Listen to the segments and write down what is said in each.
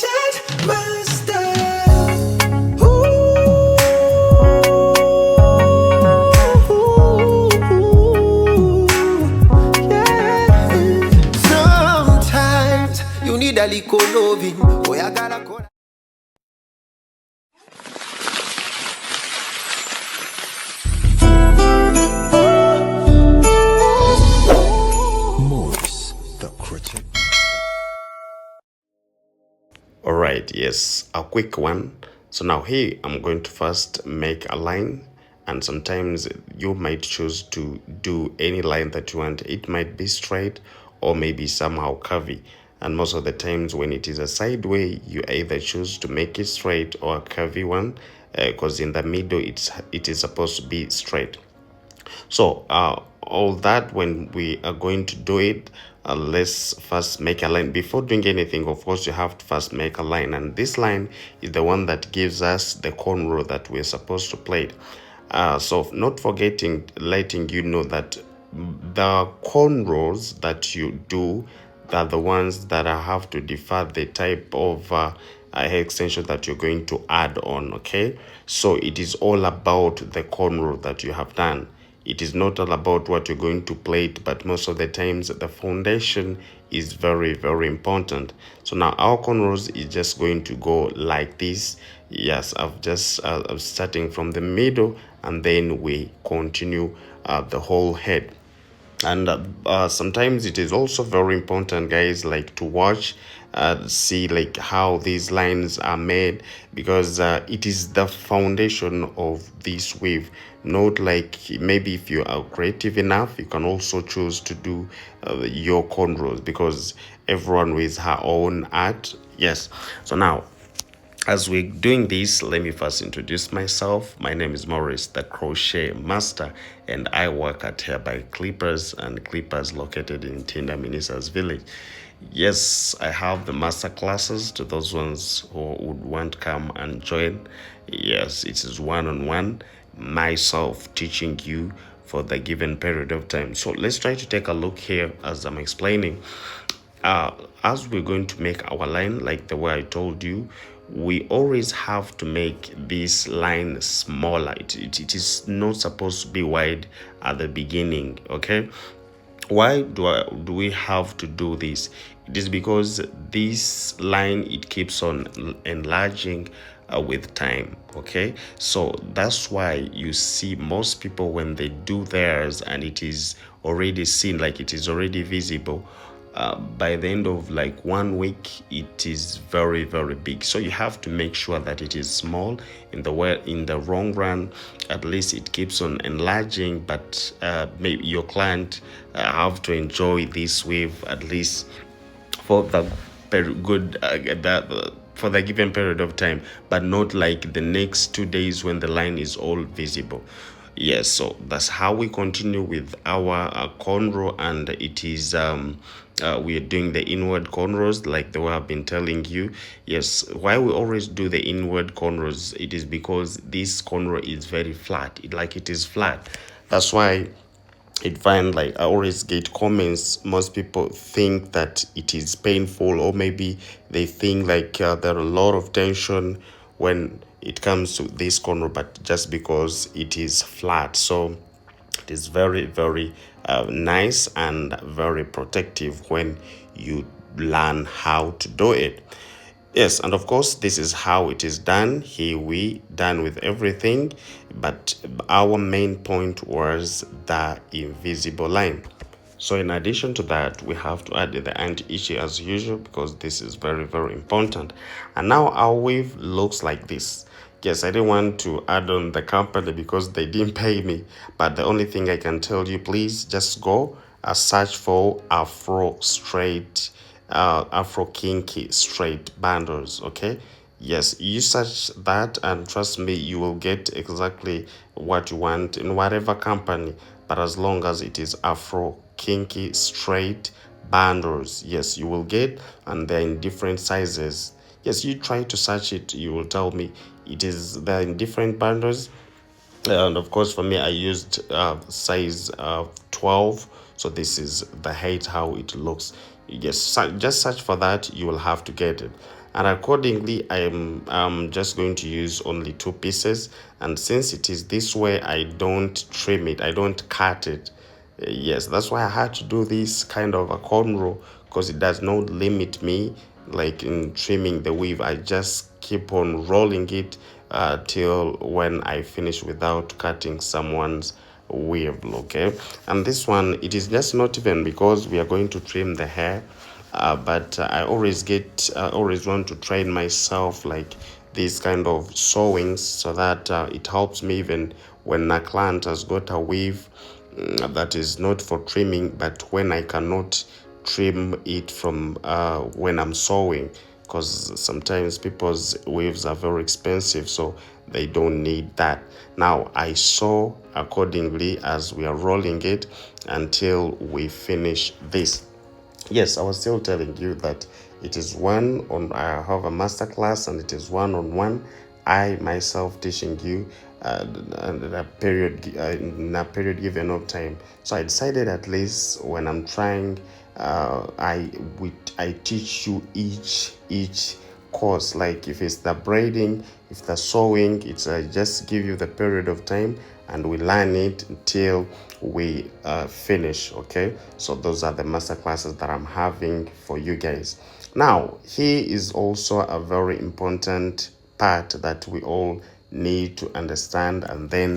Chat Master. Sometimes you need a little loving. Oh, I gotta go. Alright, yes, a quick one. So now here I'm going to first make a line, and sometimes you might choose to do any line that you want. It might be straight or maybe somehow curvy, and most of the times when it is a sideway, you either choose to make it straight or a curvy one, because in the middle it is supposed to be straight. So all that, when we are going to do it, let's first make a line. Before doing anything, of course, you have to first make a line, and this line is the one that gives us the cornrow that we're supposed to plait. So not forgetting, letting you know that the cornrows that you do are the ones that I have to defer the type of hair extension that you're going to add on. Okay, so it is all about the cornrow that you have done. It is not all about what you're going to plait, but most of the times the foundation is very, very important. So now our cornrows is just going to go like this. Yes, I've just starting from the middle, and then we continue the whole head. And sometimes it is also very important, guys, like to watch, see like how these lines are made, because it is the foundation of this wave. Not like, maybe if you are creative enough, you can also choose to do your cornrows, because everyone with her own art. Yes, so now as we're doing this, let me first introduce myself. My name is Maurice, the Crochet Master, and I work at Hair by Clippers, and Clippers located in Tinda Ministers Village. Yes, I have the master classes to those ones who would want to come and join. Yes, it is one-on-one, myself teaching you for the given period of time. So let's try to take a look here as I'm explaining. As we're going to make our line, like the way I told you, we always have to make this line smaller. It is not supposed to be wide at the beginning. Okay, why do we have to do this? It is because this line, it keeps on enlarging with time. Okay, so that's why you see most people when they do theirs and it is already seen, like it is already visible, by the end of like 1 week it is very, very big. So you have to make sure that it is small. In the long run, at least it keeps on enlarging, but maybe your client have to enjoy this wave at least for the good for the given period of time, but not like the next 2 days when the line is all visible. Yes, so that's how we continue with our cornrow, and it is we are doing the inward cornrows like the way I've been telling you. Yes, why we always do the inward cornrows, it is because this cornrow is very flat. It is flat. That's why it find, like I always get comments, most people think that it is painful, or maybe they think like there are a lot of tension when it comes to this corner, but just because it is flat. So it is very, very nice and very protective when you learn how to do it. Yes, and of course, this is how it is done. Here we done with everything, but our main point was the invisible line. So in addition to that, we have to add the anti-itchy as usual, because this is very, very important. And now our wave looks like this. Yes, I didn't want to add on the company because they didn't pay me, but the only thing I can tell you, please just go search for Afro Straight, Afro Kinky Straight bundles. Okay, yes, you search that, and trust me, you will get exactly what you want in whatever company, but as long as it is Afro Kinky Straight bundles, yes, you will get, and they're in different sizes. Yes, you try to search it, you will tell me they're in different bundles. And of course, for me, I used size 12. So this is the height, how it looks. Yes, just search for that, you will have to get it. And accordingly, I'm just going to use only 2 pieces, and since it is this way, I don't trim it, I don't cut it. Yes, that's why I had to do this kind of a cornrow, because it does not limit me like in trimming the weave. I just keep on rolling it till when I finish without cutting someone's weave. Okay, and this one, it is just not even because we are going to trim the hair, but I always want to train myself like these kind of sewings, so that it helps me even when a client has got a weave that is not for trimming, but when I cannot trim it from when I'm sewing, because sometimes people's weaves are very expensive, so they don't need that. Now I sew accordingly as we are rolling it until we finish this. Yes, I was still telling you that it is one on. I have a master class, and it is one-on-one. I myself teaching you in a period given of time. So I decided at least when I'm trying, I teach you each course. Like if it's the braiding, if the sewing, it's just give you the period of time, and we learn it until we finish. Okay, so those are the master classes that I'm having for you guys. Now here is also a very important part that we all need to understand, and then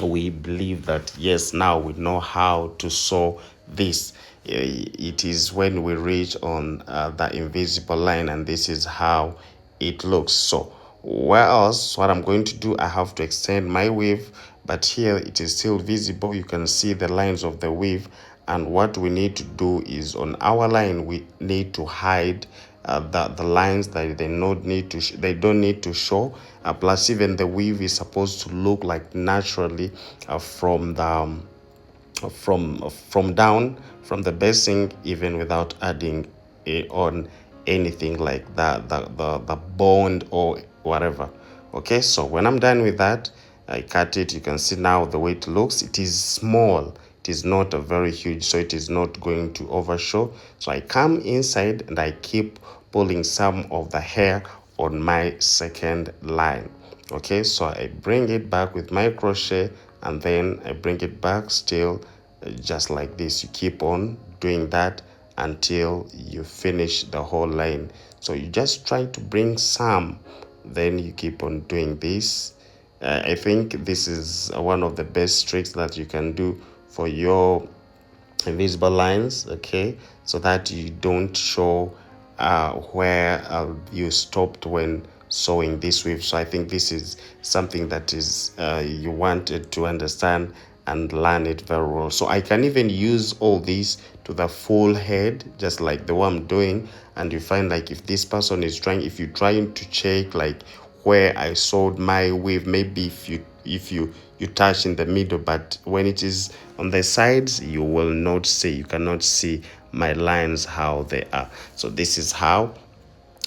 we believe that yes, now we know how to sew this. It is when we reach on the invisible line, and this is how it looks. So where else, what I'm going to do, I have to extend my weave, but here it is still visible. You can see the lines of the weave, and what we need to do is on our line we need to hide the lines that they don't need to show. Plus even the weave is supposed to look like naturally from the from down from the basing, even without adding on anything like the bond or whatever. Okay, so when I'm done with that, I cut it. You can see now the way it looks. It is small, it is not a very huge, so it is not going to overshow. So I come inside and I keep pulling some of the hair on my second line. Okay, so I bring it back with my crochet, and then I bring it back still just like this. You keep on doing that until you finish the whole line. So you just try to bring some, then you keep on doing this. I think this is one of the best tricks that you can do for your invisible lines, okay, so that you don't show where you stopped when sewing this weave. So I think this is something that is you wanted to understand and learn it very well. So I can even use all these to the full head, just like the one I'm doing. And you find like if this person is trying, if you're trying to check like where I sewed my weave, maybe if you touch in the middle, but when it is on the sides, you will not see, you cannot see my lines how they are. So this is how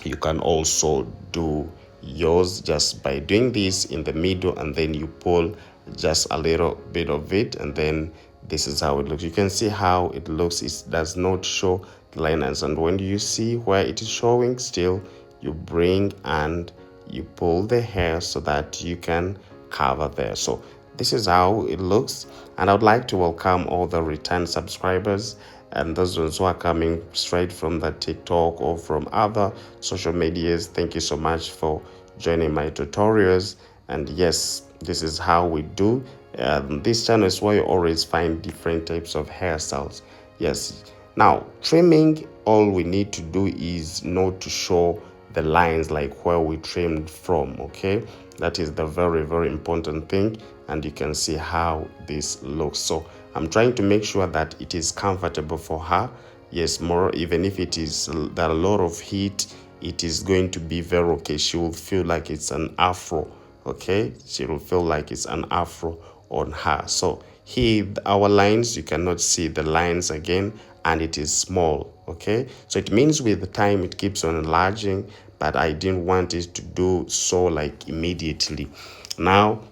you can also do yours, just by doing this in the middle, and then you pull just a little bit of it, and then this is how it looks. You can see how it looks. It does not show the lines, and when you see where it is showing still, you bring and you pull the hair so that you can cover there. So this is how it looks, and I would like to welcome all the return subscribers and those ones who are coming straight from the TikTok or from other social medias. Thank you so much for joining my tutorials. And yes, this is how we do. This channel is where you always find different types of hairstyles. Yes. Now, trimming, all we need to do is not to show the lines like where we trimmed from. Okay, that is the very important thing, and you can see how this looks. So I'm trying to make sure that it is comfortable for her. Yes, more, even if it is there a lot of heat, it is going to be very okay. She will feel like it's an afro. Okay, she will feel like it's an afro on her. So here our lines, you cannot see the lines again, and it is small. Okay, so it means with the time it keeps on enlarging, but I didn't want it to do so like immediately. Now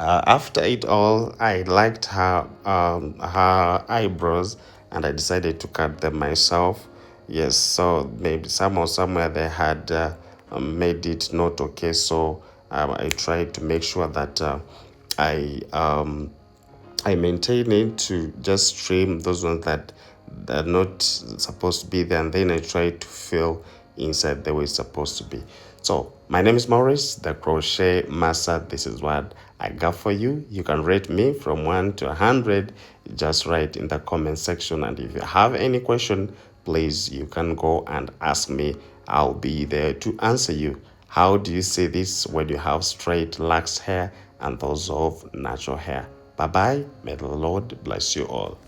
after it all, I liked her eyebrows, and I decided to cut them myself. Yes, so maybe somewhere they had made it not okay. So I tried to make sure that I I maintain it to just trim those ones that are not supposed to be there, and then I try to fill inside the way it's supposed to be. So my name is Maurice, the crochet master. This is what I got for you. You can rate me from 1 to 100. Just write in the comment section, and if you have any question, please you can go and ask me. I'll be there to answer you. How do you see this when you have straight lax hair and those of natural hair? Bye bye. May the Lord bless you all.